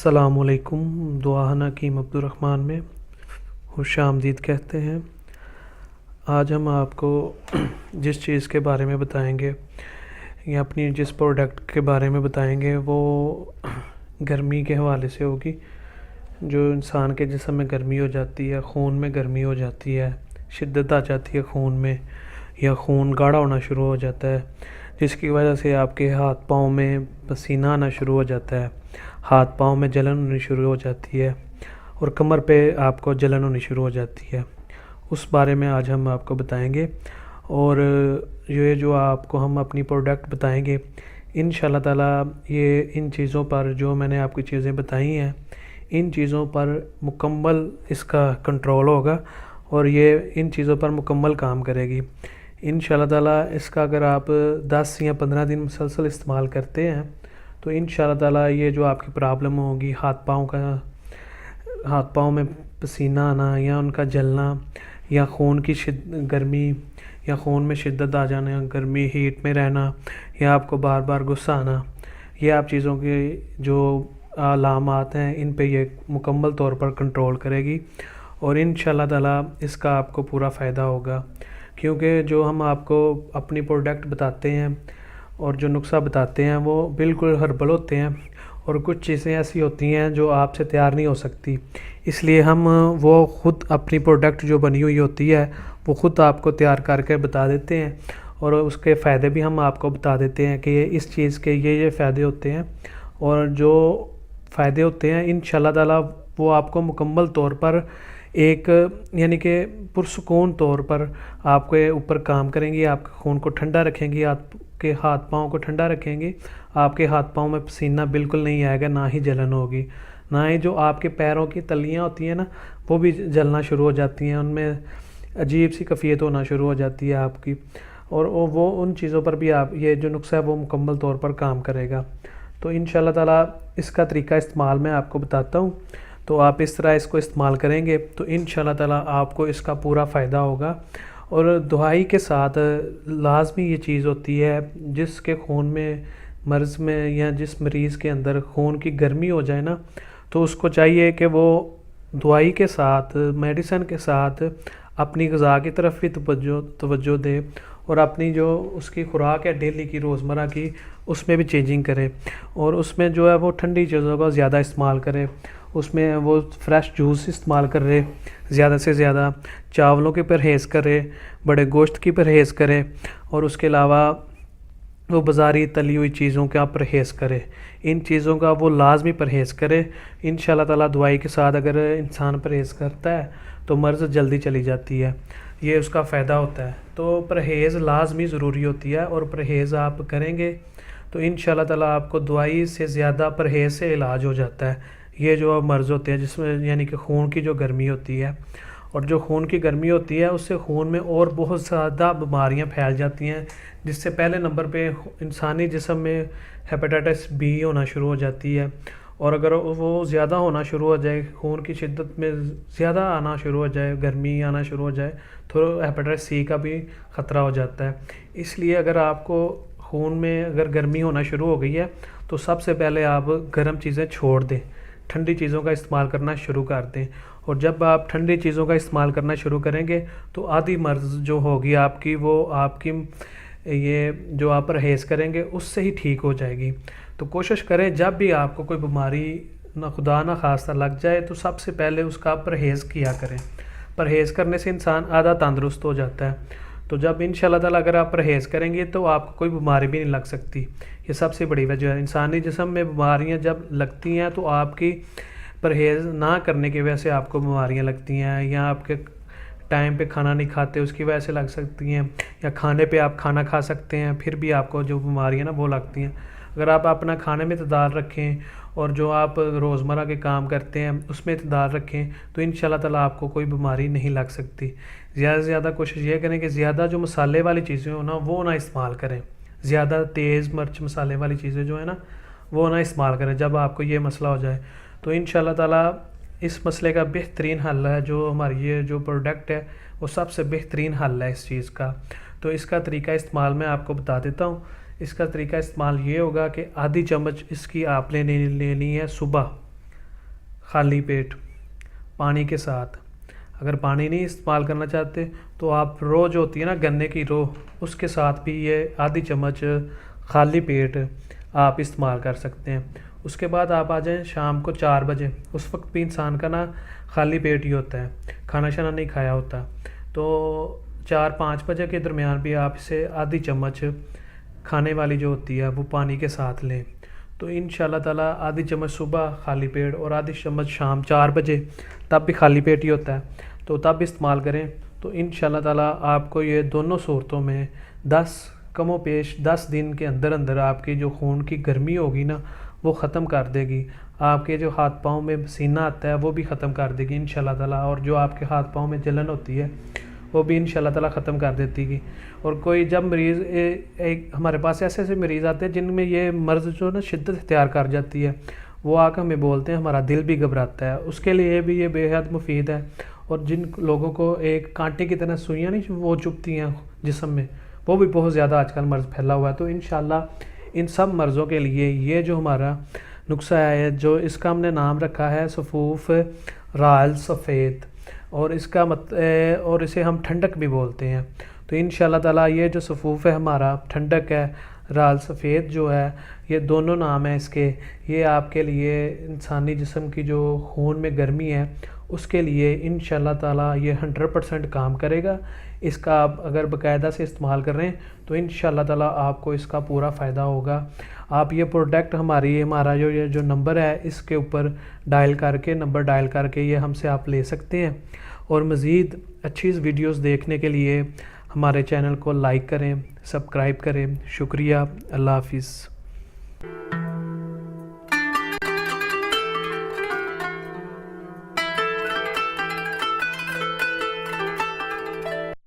السلام علیکم۔ دعا حکیم عبدالرحمن میں خوش آمدید کہتے ہیں۔ آج ہم آپ کو جس چیز کے بارے میں بتائیں گے یا اپنی جس پروڈکٹ کے بارے میں بتائیں گے وہ گرمی کے حوالے سے ہوگی۔ جو انسان کے جسم میں گرمی ہو جاتی ہے، خون میں گرمی ہو جاتی ہے، شدت آ جاتی ہے خون میں، یا خون گاڑھا ہونا شروع ہو جاتا ہے، جس کی وجہ سے آپ کے ہاتھ پاؤں میں پسینہ آنا شروع ہو جاتا ہے، ہاتھ پاؤں میں جلن ہونی شروع ہو جاتی ہے، اور کمر پہ آپ کو جلن ہونی شروع ہو جاتی ہے۔ اس بارے میں آج ہم آپ کو بتائیں گے، اور یہ جو آپ کو ہم اپنی پروڈکٹ بتائیں گے انشاءاللہ تعالیٰ یہ ان چیزوں پر جو میں نے آپ کی چیزیں بتائی ہیں ان چیزوں پر مکمل اس کا کنٹرول ہوگا، اور یہ ان چیزوں پر مکمل کام کرے گی انشاءاللہ تعالیٰ۔ اس کا اگر آپ 10 یا 15 دن مسلسل استعمال کرتے ہیں تو انشاءاللہ تعالیٰ یہ جو آپ کی پرابلم ہوگی، ہاتھ پاؤں میں پسینہ آنا یا ان کا جلنا یا خون کی گرمی یا خون میں شدت آ جانا، گرمی ہیٹ میں رہنا، یا آپ کو بار بار غصہ آنا، یہ آپ چیزوں کے جو علامات ہیں ان پہ یہ مکمل طور پر کنٹرول کرے گی، اور انشاءاللہ تعالیٰ اس کا آپ کو پورا فائدہ ہوگا۔ کیونکہ جو ہم آپ کو اپنی پروڈکٹ بتاتے ہیں اور جو نسخہ بتاتے ہیں وہ بالکل ہربل ہوتے ہیں، اور کچھ چیزیں ایسی ہوتی ہیں جو آپ سے تیار نہیں ہو سکتی، اس لیے ہم وہ خود اپنی پروڈکٹ جو بنی ہوئی ہوتی ہے وہ خود آپ کو تیار کر کے بتا دیتے ہیں، اور اس کے فائدے بھی ہم آپ کو بتا دیتے ہیں کہ اس چیز کے یہ فائدے ہوتے ہیں، اور جو فائدے ہوتے ہیں انشاءاللہ تعالیٰ وہ آپ کو مکمل طور پر ایک یعنی کہ پرسکون طور پر آپ کے اوپر کام کریں گی، آپ کے خون کو ٹھنڈا رکھیں گی، آپ کے ہاتھ پاؤں کو ٹھنڈا رکھیں گے، آپ کے ہاتھ پاؤں میں پسینہ بالکل نہیں آئے گا، نہ ہی جلن ہوگی، نہ ہی جو آپ کے پیروں کی تلیاں ہوتی ہیں نا وہ بھی جلنا شروع ہو جاتی ہیں، ان میں عجیب سی کیفیت ہونا شروع ہو جاتی ہے آپ کی، اور وہ ان چیزوں پر بھی آپ یہ جو نسخہ ہے وہ مکمل طور پر کام کرے گا۔ تو انشاءاللہ تعالیٰ اس کا طریقہ استعمال میں آپ کو بتاتا ہوں، تو آپ اس طرح اس کو استعمال کریں گے تو انشاءاللہ تعالیٰ آپ کو اس کا پورا فائدہ ہوگا۔ اور دوائی کے ساتھ لازمی یہ چیز ہوتی ہے، جس کے خون میں مرض میں یا جس مریض کے اندر خون کی گرمی ہو جائے نا تو اس کو چاہیے کہ وہ دوائی کے ساتھ میڈیسن کے ساتھ اپنی غذا کی طرف بھی توجہ دے، اور اپنی جو اس کی خوراک ہے ڈیلی کی روزمرہ کی اس میں بھی چینجنگ کرے، اور اس میں جو ہے وہ ٹھنڈی چیزوں کا زیادہ استعمال کرے، اس میں وہ فریش جوس استعمال کر رہے زیادہ سے زیادہ، چاولوں کی پرہیز کرے، بڑے گوشت کی پرہیز کرے، اور اس کے علاوہ وہ بازاری تلی ہوئی چیزوں کا پرہیز کرے، ان چیزوں کا وہ لازمی پرہیز کرے۔ انشاءاللہ تعالیٰ دوائی کے ساتھ اگر انسان پرہیز کرتا ہے تو مرض جلدی چلی جاتی ہے، یہ اس کا فائدہ ہوتا ہے۔ تو پرہیز لازمی ضروری ہوتی ہے، اور پرہیز آپ کریں گے تو انشاءاللہ تعالیٰ آپ کو دوائی سے زیادہ پرہیز سے علاج ہو جاتا ہے۔ یہ جو مرض ہوتے ہیں جس میں یعنی کہ خون کی جو گرمی ہوتی ہے، اور جو خون کی گرمی ہوتی ہے اس سے خون میں اور بہت زیادہ بیماریاں پھیل جاتی ہیں، جس سے پہلے نمبر پہ انسانی جسم میں ہیپاٹائٹس بی ہونا شروع ہو جاتی ہے، اور اگر وہ زیادہ ہونا شروع ہو جائے، خون کی شدت میں زیادہ آنا شروع ہو جائے، گرمی آنا شروع ہو جائے تو ہیپاٹائٹس سی کا بھی خطرہ ہو جاتا ہے۔ اس لیے اگر آپ کو خون میں اگر گرمی ہونا شروع ہو گئی ہے تو سب سے پہلے آپ گرم چیزیں چھوڑ دیں، ٹھنڈی چیزوں کا استعمال کرنا شروع کر دیں، اور جب آپ ٹھنڈی چیزوں کا استعمال کرنا شروع کریں گے تو آدھی مرض جو ہوگی آپ کی وہ آپ کی یہ جو آپ پرہیز کریں گے اس سے ہی ٹھیک ہو جائے گی۔ تو کوشش کریں جب بھی آپ کو کوئی بیماری نہ خدا نہ خواستہ لگ جائے تو سب سے پہلے اس کا پرہیز کیا کریں، پرہیز کرنے سے انسان آدھا تندرست ہو جاتا ہے۔ تو جب انشاءاللہ تعالیٰ اگر آپ پرہیز کریں گے تو آپ کو کوئی بیماری بھی نہیں لگ سکتی، یہ سب سے بڑی وجہ ہے۔ انسانی جسم میں بیماریاں جب لگتی ہیں تو آپ کی پرہیز نہ کرنے کی وجہ سے آپ کو بیماریاں لگتی ہیں، یا آپ کے ٹائم پہ کھانا نہیں کھاتے اس کی وجہ سے لگ سکتی ہیں، یا کھانے پہ آپ کھانا کھا سکتے ہیں پھر بھی آپ کو جو بیماریاں نا وہ لگتی ہیں۔ اگر آپ اپنا کھانے میں اعتدال رکھیں اور جو آپ روزمرہ کے کام کرتے ہیں اس میں اعتدال رکھیں تو انشاءاللہ تعالیٰ آپ کو کوئی بیماری نہیں لگ سکتی۔ زیادہ سے زیادہ کوشش یہ کریں کہ زیادہ جو مسالے والی چیزیں ہوں نا وہ نہ استعمال کریں، زیادہ تیز مرچ مسالے والی چیزیں جو ہیں نا وہ نہ استعمال کریں جب آپ کو یہ مسئلہ ہو جائے۔ تو انشاءاللہ تعالیٰ اس مسئلے کا بہترین حل ہے، جو ہماری یہ جو پروڈکٹ ہے وہ سب سے بہترین حل ہے اس چیز کا۔ تو اس کا طریقہ استعمال میں آپ کو بتا دیتا ہوں۔ اس کا طریقہ استعمال یہ ہوگا کہ آدھی چمچ اس کی آپ نے لینی ہے صبح، خالی پیٹ پانی کے ساتھ. اگر پانی نہیں استعمال کرنا چاہتے تو آپ رو جو ہوتی ہے نا گنے کی رو، اس کے ساتھ بھی یہ آدھی چمچ خالی پیٹ آپ استعمال کر سکتے ہیں. اس کے بعد آپ آ جائیں شام کو 4 بجے. اس وقت بھی انسان کا نا خالی پیٹ ہی ہوتا ہے، کھانا شانا نہیں کھایا ہوتا. تو 4-5 بجے کے درمیان بھی آپ اسے آدھی چمچ کھانے والی جو ہوتی ہے وہ پانی کے ساتھ لیں. تو انشاءاللہ تعالیٰ آدھی چمچ صبح خالی پیٹ اور آدھی چمچ شام 4 بجے، تب بھی خالی پیٹ ہی ہوتا ہے، تو تب استعمال کریں. تو انشاءاللہ تعالیٰ آپ کو یہ دونوں صورتوں میں 10 دن کے اندر اندر آپ کی جو خون کی گرمی ہوگی نا وہ ختم کر دے گی. آپ کے جو ہاتھ پاؤں میں پسینہ آتا ہے وہ بھی ختم کر دے گی انشاءاللہ تعالیٰ. اور جو آپ کے ہاتھ پاؤں میں جلن ہوتی ہے وہ بھی انشاءاللہ تعالیٰ ختم کر دیتی گی. اور کوئی جب مریض ہمارے پاس ایسے ایسے مریض آتے ہیں جن میں یہ مرض جو نا شدت اختیار کر جاتی ہے، وہ آ کے ہمیں بولتے ہیں ہمارا دل بھی گھبراتا ہے، اس کے لیے بھی یہ بے حد مفید ہے. اور جن لوگوں کو ایک کانٹے کی طرح سوئیاں نہیں وہ چبھتی ہیں جسم میں، وہ بھی بہت زیادہ آج کل مرض پھیلا ہوا ہے. تو انشاءاللہ ان سب مرضوں کے لیے یہ جو ہمارا نسخہ ہے، جو اس کا ہم نے نام رکھا ہے سفوف رال سفید، اور اس کا اور اسے ہم ٹھنڈک بھی بولتے ہیں. تو انشاءاللہ تعالیٰ یہ جو سفوف ہے ہمارا، ٹھنڈک ہے، رال سفید جو ہے، یہ دونوں نام ہیں اس کے. یہ آپ کے لیے انسانی جسم کی جو خون میں گرمی ہے اس کے لیے انشاءاللہ تعالیٰ یہ 100% کام کرے گا. اس کا آپ اگر باقاعدہ سے استعمال کر رہے ہیں تو انشاءاللہ تعالیٰ آپ کو اس کا پورا فائدہ ہوگا. آپ یہ پروڈکٹ ہمارا جو نمبر ہے اس کے اوپر نمبر ڈائل کر کے یہ ہم سے آپ لے سکتے ہیں. اور مزید اچھی ویڈیوز دیکھنے کے لیے ہمارے چینل کو لائک کریں، سبسکرائب کریں. شکریہ. اللہ حافظ.